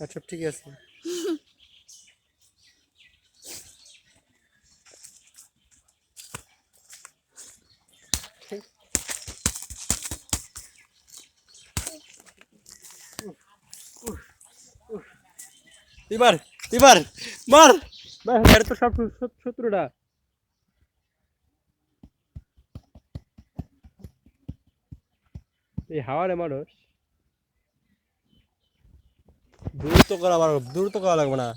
আচ্ছা ঠিক আছে। এবার এবার মার মার তো সব শত্রুটা। এই হাওয়ারে মানুষ দূর তো করা লাগবে না,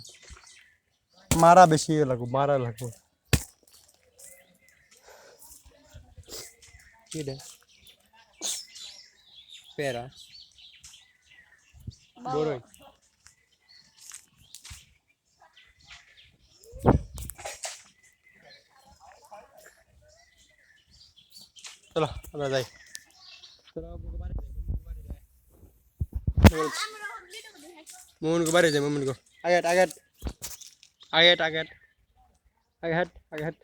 মারা বেশি লাগবে, মারা লাগবে। কি রে পেরা বড়ই চলো আমরা যাই। মোহন को बारे जाए मोहन को आगे आगे आगे आगे आगे हट आगे हट।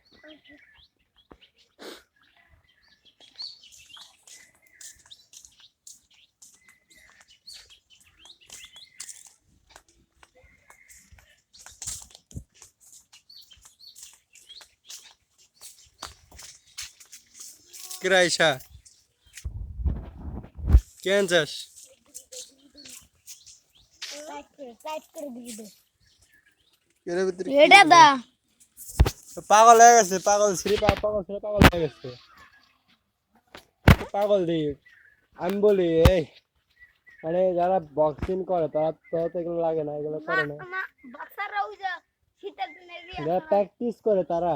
किराइशा क्या चास পাগল হয়ে গেছে, পাগল শ্রী পাগল ছেলে পাগল হয়ে গেছে, পাগল দিয়ে আমি বলি এই মানে যারা বক্সিং করে তারা তো এগুলো লাগে না, এগুলো করে না, যারা প্র্যাকটিস করে তারা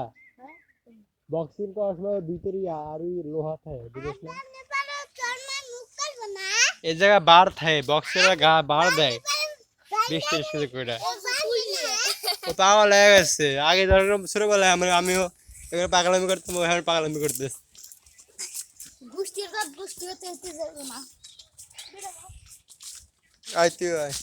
বক্সিং করার সময় ভিতরে আর লোহা থাকে বুঝিস না, এই জায়গা বার থাকে বক্সের গা বার দেয় বৃষ্টি সুযোগ করে। ও পাগল হয়ে গেছে, আগে ধরো ছোটবেলায় আমিও এগুলো পাগলামি করতাম, এখন পাগলামি করতেছি। আয় তুই আয়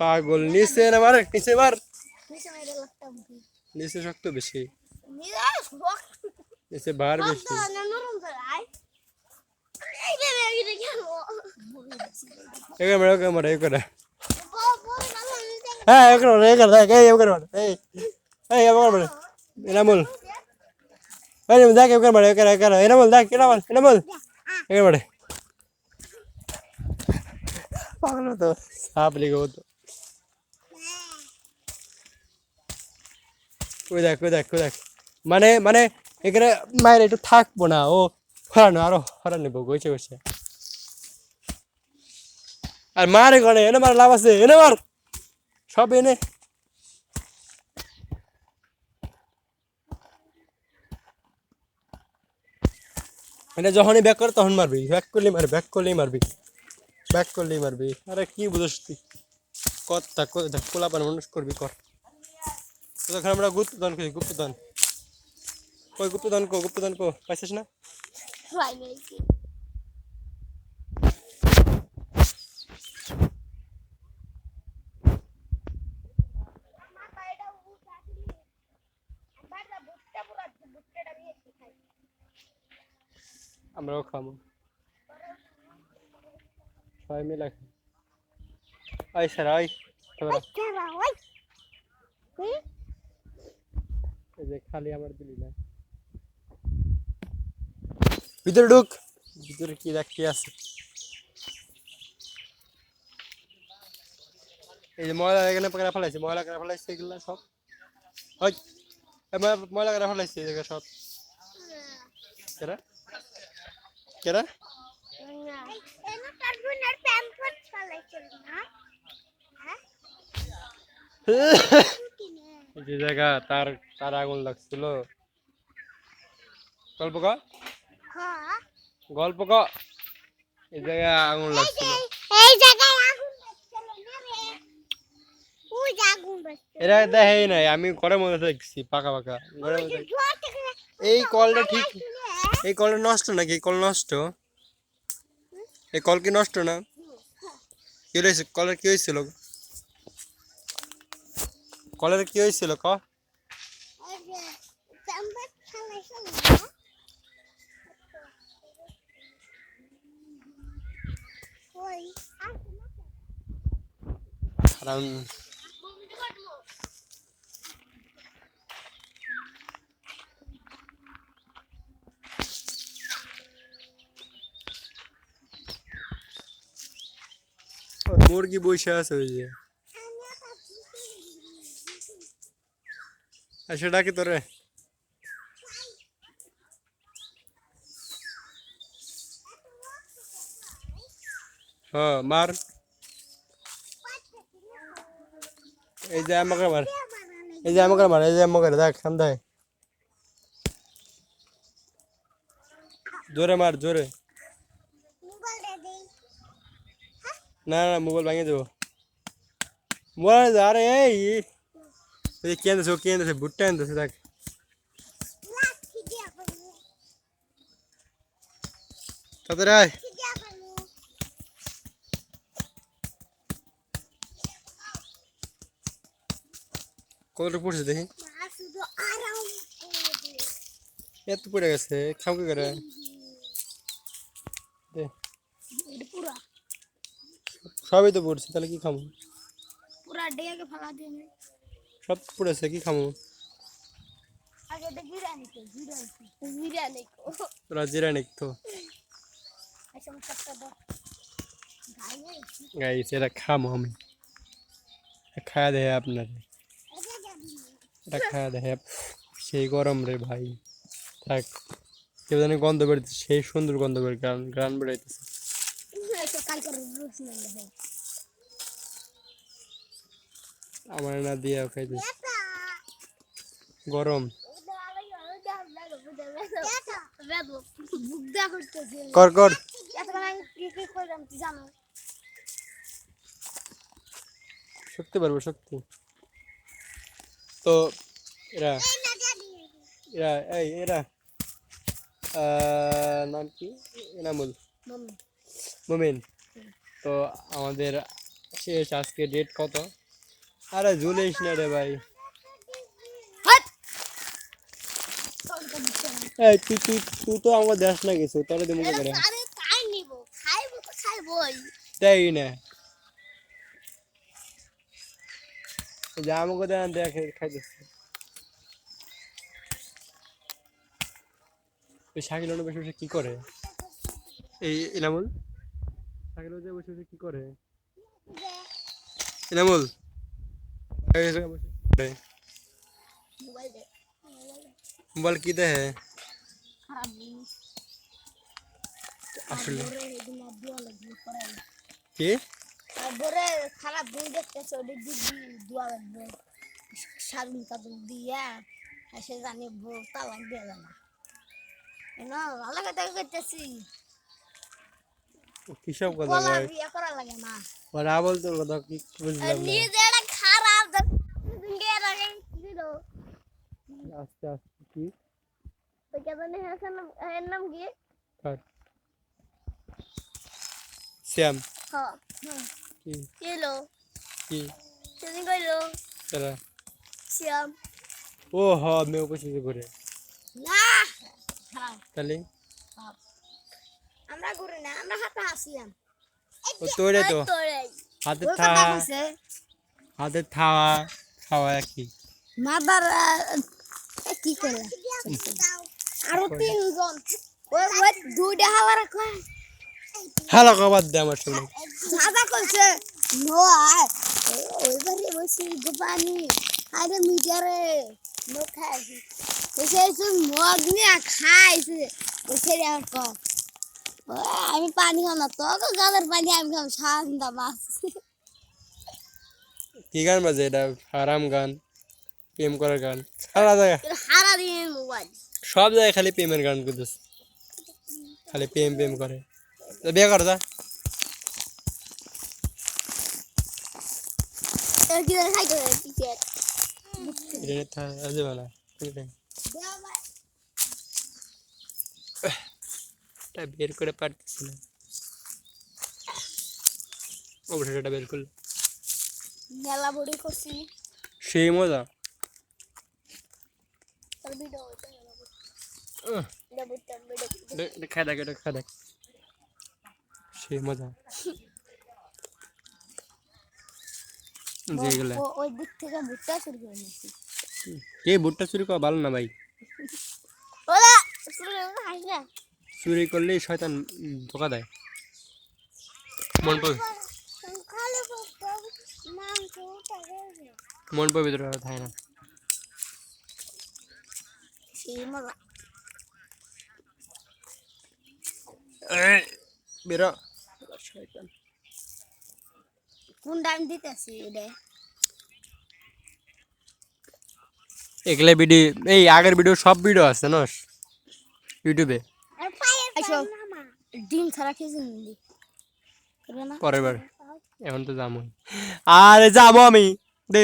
পাগল নিচে না মার নিচে মার নিচে শক্ত বেশি নিচে বার বেশি। এখানে মারে এখানে হ্যাঁ এখানে এখানে এই এখানে মারে এই এই এখানে মারে এনামুল এই দেখ এখানে মারে এখানে এখানে এনামুল দেখ এনামুল এনামুল এখানে মারে পাগল তো সাপ লিখো তো ওই দেখ ওই দেখ ওই দেখ মানে মানে এখানে মায়ের একটু থাকবো না, ও হরানো আরো হরান নেবো গইছে গেছে আর মারে গনে এনে মার লাভ আছে এনে মার সব এনে মানে যখনই ব্যাক করে তখন মারবি, ব্যাক করলেই মারবি, ব্যাক করলেই মারবি, ব্যাক করলেই মারবি। আরে কি বুঝস তুই কথা কোলা পান মানুষ করবি কর। তখন আমরা গুপ্তদান করি, গুপ্তদান কই গুপ্তদান কো পাইছিস না আমরাও খাবো সবাই মিলে খাই স্যার আই এই যে খালি আমার দিলি না ভিতরে ঢুক, ভিতরে কি দেখ কি আছে। এই যে ময়লা এখানে পাকড়া ফেলাইছে, ময়লা করে ফেলাইছে এগুলা সব ওই ময়লা করে ফেলাইছে এই জায়গা সব কেরা কেরা যে জায়গা তার তার আগুন লাগছিল গল্প ক গল্প ক এই জায়গায় আগুন লাগছিল, এই জায়গায় আগুন লাগছিল না রে, এরা দেখেই নাই, আমি ঘরের মধ্যে দেখছি পাকা পাকা ঘরের মধ্যে। এই কলটা ঠিক, এই কলটা নষ্ট নাকি? এই কল নষ্ট, এই কল কি নষ্ট না? কি হয়েছে কলের, কি হয়েছিল কলের, কি হয়েছিল ক? কারণ মুরগি বসে আছে ওই যে, সেটা কি তোরে? হ্যাঁ মার, এই যে আমাকে মার, এই যে আমাকে মার, এই যে আমাকে দেখ সামনে, জোরে মার জোরে। না না মোবাইল ভাঙিয়ে দেবো, মোবাইল আরে এই কে আনতেছে, ও কে আনতেছে, ভুট্টা আনতেছে দেখ। তাড়াতাড়ি আয়। কতটা পড়ছে দেখি, এত পড়ে গেছে, খাও কি করে দে। সবই তো পড়ছে, তাহলে কি খামো? সব পড়েছে, কি খামো? তোরা জিরা নিক তো গাইছে, এটা খামো আমি, খায়া দেয় আপনার, এটা খায়া দেয়। সেই গরম রে ভাই, থাক। কেউ জানি গন্ধ বেরোতেছে, সেই সুন্দর গন্ধ বের, গান গান বেরোইতেছে। আমার না দিয়ে খাইতেছে, গরম। কর কর, শক্তি পারবো শক্তি। তো এরা এরা এই এরা নাম কি? এনামুল, মুমিন। তো আমাদের শেষ, আজকে ডেট কত? আরে ঝুলিস না রে ভাই, এই তুই তুই তুই তো আমার দেশ না কিছু, তোরা দেবো করে তাই না? যে আমাকে দেন দেখে খাইতেছে। ওই শাকিল বসে বসে কি করে? এই ইনামুল, শাকিল বসে বসে কি করে? ইনামুল মোবাইল কি দেখে আসলে? কি খারাপ বই দেখতেছে, ওদের দোয়া লাগবে স্বাধীন কাদুন দিয়া, সে জানি তালাক দিয়ে না ভালো কথা করতেছি, কিসব কথা ভাই, বিয়ে করা লাগে না। ওরা বল তোর কথা কি বুঝলাম না। নিজেরা খারাপ আস্তে আস্তে কি তো কেমন এর নাম কি? কাট শ্যাম হ্যাঁ কি কিলো কি সেদিন কইলো চলা শ্যাম। ও হ আমি উপস্থিত করে না খারাপ তাহলে আমরা ঘুরে না, আমরা হাতে হাসিলাম। ও তোরে তো হাতে থাওয়া, হাতে থাওয়া খাওয়া কি মাদার কি করে আরো তিনজন ওই দুইটা হাওয়ার কয় হালা কবাদ দে আমার সঙ্গে সাদা কইছে নো আয় ওইবারে বসে গোপানি আরে মিটারে নো খাইছি এসে শুন মগ নিয়ে খাইছে ওসে আর কর আমি পানি খাও না, তো গালের পানি আমি খাম, সাদা মাছ। কি গান বাজে এটা? হারাম গান, প্রেম করার গান, সারা জায়গায় সারা দিন মোবাইল, সব জায়গায় খালি প্রেমের গান করতেছে, খালি প্রেম প্রেম করে। বিয়ে কর যা। কি খাইতে টিচার এটা থা আজে বানা এটা বের করে পারতেছি না অবশ্যই এটা বের করলে মেলা বড়ি করছি সেই মজা তোর ভিডিও হইছে খাই দেখ এটা খাই দেখ সেই মজা যেগুলা ওই দিক থেকে ভুট্টা চুরি করে নিছি এই ভুট্টা চুরি করা ভালো না ভাই ওলা চুরি করে খাইস না চুরি করলেই শয়তান ধোকা দেয় মন পাবে খালে ভুট্টা মাংস টাকা মন পাবে ভিতরে থাকে না সেই মজা বেরো শয়তান কোন টাইম দিতেছি রে এগুলা ভিডিও এই আগের ভিডিও সব ভিডিও আছে না ইউটিউবে আইসো ডিম ছাড়া খেয়েছি নিলি করবে না পরের বার এখন তো যাবো আরে যাবো আমি দে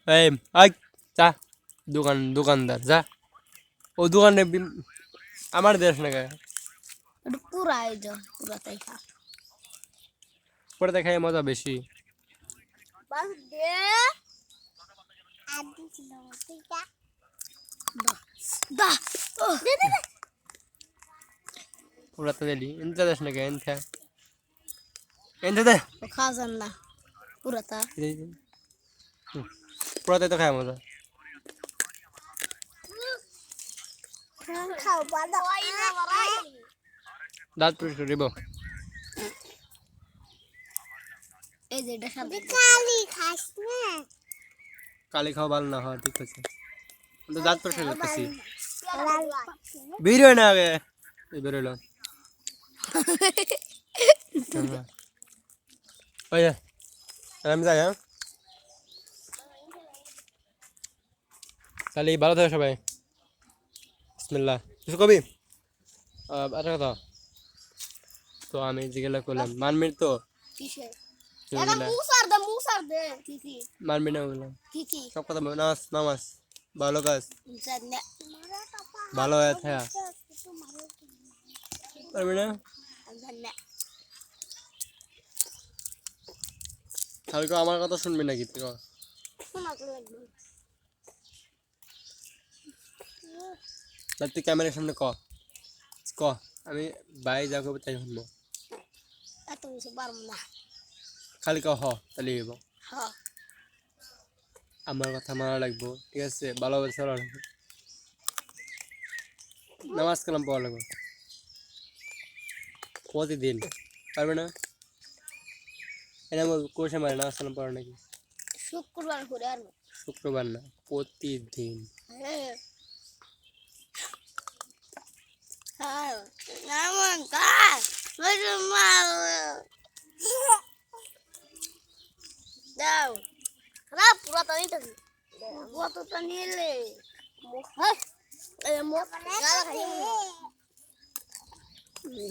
এই আই যা দোকানদার যা ও দোকানে আমার দেশ না গায়ে ওটা পুরা আয়োজন পুরা তাই খা পরে দেখায় মজা বেশি বাস দে আদি ছিল টিকা দা ও দে দে পুরা তো দিলি এনতে দেশ না গায়ে এনতে দে ও খাওয়া যান না পুরা তা পুরাতে তো খায় মজা খাও বাদা দাঁত পরিষ্কার দিব এই যে এটা সাথে কালি খাস না কালি খাওয়া ভালো না হয় ঠিক আছে তো দাঁত পরিষ্কার করতেছি বেরোয় না আগে বেরোলো ওই আমি যাই হ্যাঁ তাহলে ভালো থাকো সবাই বিসমিল্লাহ কিছু কবি আচ্ছা কথা তো আমি যেগুলা করলাম মানমির তো কিসে যেগুলা মুসার দে কি কি মানবি না ওগুলা কি কি সব কথা নামাজ ভালো কাজ জানে ভালো হয়ে থাকা পারবি না জানে তাহলে কেউ আমার কথা শুনবি নাকি তুই শোনা লাগবে তুই ক্যামেরার সামনে ক আমি বাই যা করবো তাই শুনবো এত কিছু পারবো না খালি হ তাহলে হইব হ্যাঁ আমার কথা মানা লাগবো ঠিক আছে ভালোভাবে চলা লাগবে নামাজ কালাম পড়া লাগবে প্রতিদিন পারবে না এটা আমার কোষে মারে নামাজ কালাম পড়া নাকি শুক্রবার করে আর শুক্রবার না প্রতিদিন হ্যাঁ হ্যাঁ নামান কাজ দাও খারাপ পুরা তো নিতে পুরা নিলে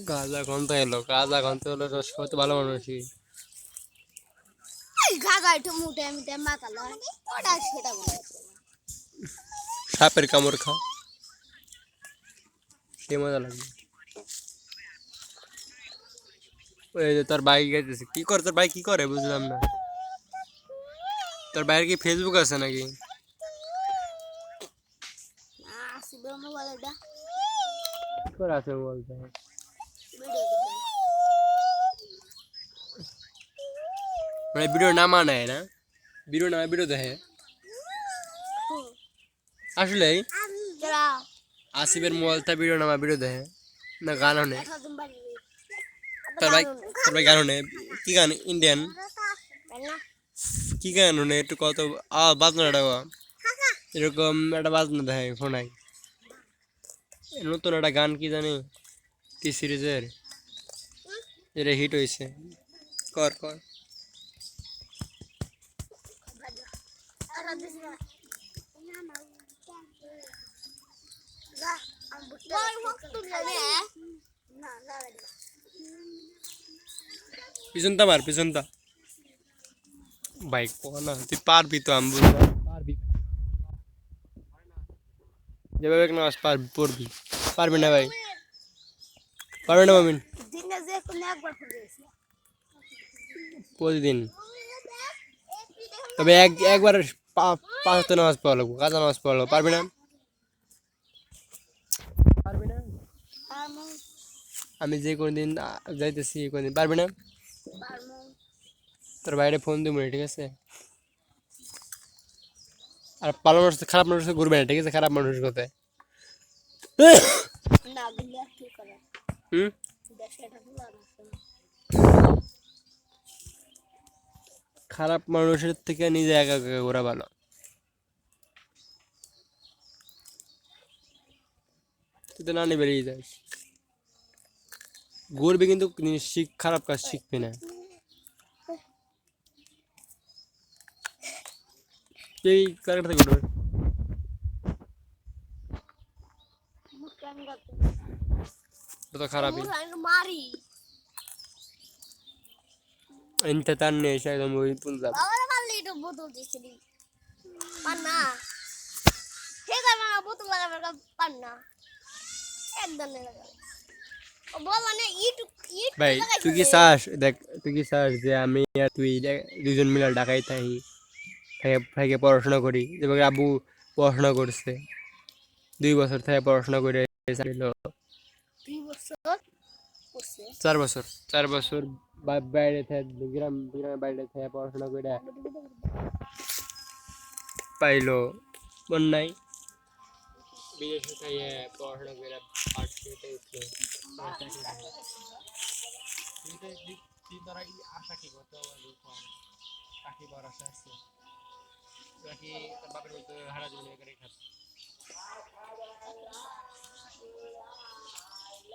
গাঁজা গন্ধ এলো গাঁজা গন্ধ হলো সত্যি ভালো মানুষই গাগা একটু মুটে মুটে মাতালো ওটা সেটা বলে সাপের কামড় খা সে মজা লাগবে ওই যে তোর বাইক গাইতেছে কি করে তোর বাইক কি করে বুঝলাম না তোর বাইরের কি ফেসবুক আছে নাকি আসবে মোবাইলটা তোর আছে বলতে মানে ভিডিও নামা নেয় না ভিডিও নামে ভিডিও দেখে আসলে আসিফের মোবাইলটা ভিডিও নামা ভিডিও দেখে না গান শোনে তোর ভাই গান শোনে কি গান ইন্ডিয়ান কি গান শোনে একটু কত বাজনাটা এরকম একটা বাজনা দেখে ফোনাই নতুন একটা গান কি জানি টি সিরিজের যেটা হিট হয়েছে কর না পিছনটা মার পিছনটা ভাই কো না তুই পারবি তো আমি বুঝলাম পারবি যেভাবে নামাজ পারবি পড়বি পারবি না ভাই পারবি না মামিন দিনে যে কোনো একবার পড়েছি প্রতিদিন তবে একবার পাঁচ তো নামাজ পড়া লাগবো কাজা নামাজ পড়া লাগবো পারবি না পারবি না পারমু আমি যে কোনদিন যাইতেছি কোনদিন পারবি না পারমু তোর বাইরে ফোন দিব ঠিক আছে আর ভালো মানুষ খারাপ মানুষ ঘুরবে না ঠিক আছে খারাপ মানুষ কথায় না গুলি আর কি করে হুম দেশে এটা গুলা না খারাপ মানুষের থেকে নিজে একা একা ঘোরা ভালো তুই তো নানি বেরিয়ে যাস ঘুরবি কিন্তু খারাপ কাজ শিখবি না এই কারেক্ট থেকে উঠবে মুখ কেন করতে এটা তো খারাপই মারি এনতে তার নেই সে একদম ওই তুল যাবে বাবারে মারলি তো বোতল দিছিলি পান না হে করবে না বোতল লাগাবে পান না একদম লাগাবে ও বল মানে ইট ভাই তুই কি চাস দেখ তুই কি চাস যে আমি আর তুই দুজন মিলে ঢাকায় থাকি থেকে পড়াশোনা করি যেভাবে আব্বু পড়াশোনা করছে 2 বছর থেকে পড়াশোনা করে চাইল 2 বছর করছে 4 বছর 4 বছর বাইরে থেকে গ্রামের বাইরে থেকে পড়াশোনা করে পাইলো মন নাই বিদেশে থেকে পড়াশোনা করে পার্টিতে উঠলো তুই তোরা কি আশা কি করতে কাকি বড় আশা আছে নাকি তোর বাপের মতো হারা জীবন করে খাচ্ছে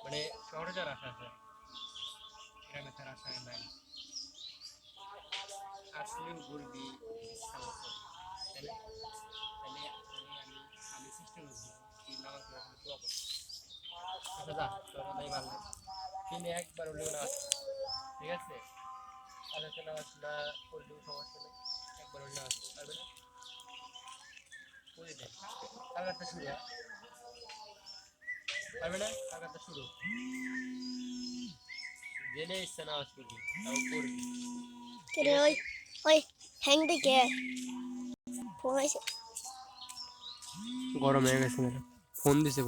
মানে শহরে যার আশা আছে গ্রামে তার আশা নাই আসলে ঘুরবি ইচ্ছা মতো তাহলে তাহলে আমি চেষ্টা করছি তুই নামাজ পড়া শুরু করবো আচ্ছা যা তোরা নাই ভালো দিনে একবার হলেও নামাজ ঠিক আছে আচ্ছা নামাজ না পড়লেও সমস্যা নেই একবার হলে নামাজ পারবে না প্রতিদিন কালকাতা শুরু পারবে না কালকাতা শুরু জেনে ইচ্ছা নামাজ পড়বি তাও পড়বি কে ওই ওই হ্যাং দিকে ফোন আইছে গরম হয়ে গেছে ফোন দিছে